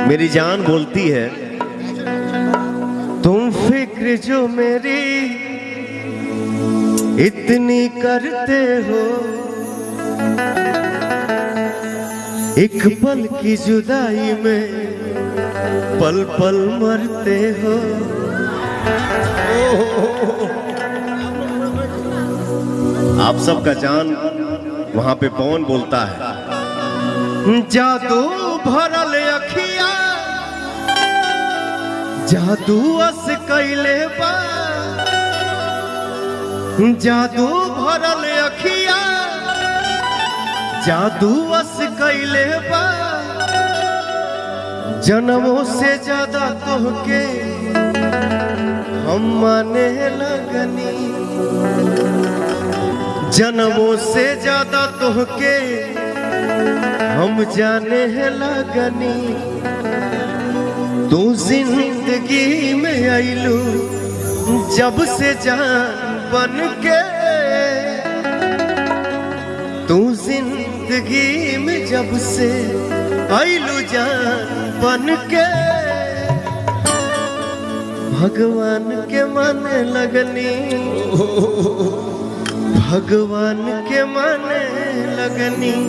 मेरी जान बोलती है तुम फिक्र जो मेरी इतनी करते हो, एक पल की जुदाई में पल पल मरते हो। आप सबका जान वहां पे पवन बोलता है, जादू भरल अखिया जादू अस कैले बा, जादू भरल अखिया जादू अस कैले बा, जन्मों से ज्यादा तोहके हम माने लगनी, जन्मों से ज्यादा तोहके हम जाने लगनी। तू जिंदगी में आइलू जब से जान बन के, तू जिंदगी में जब से आइलू जान बन के, भगवान के माने लगनी, भगवान के माने लगनी।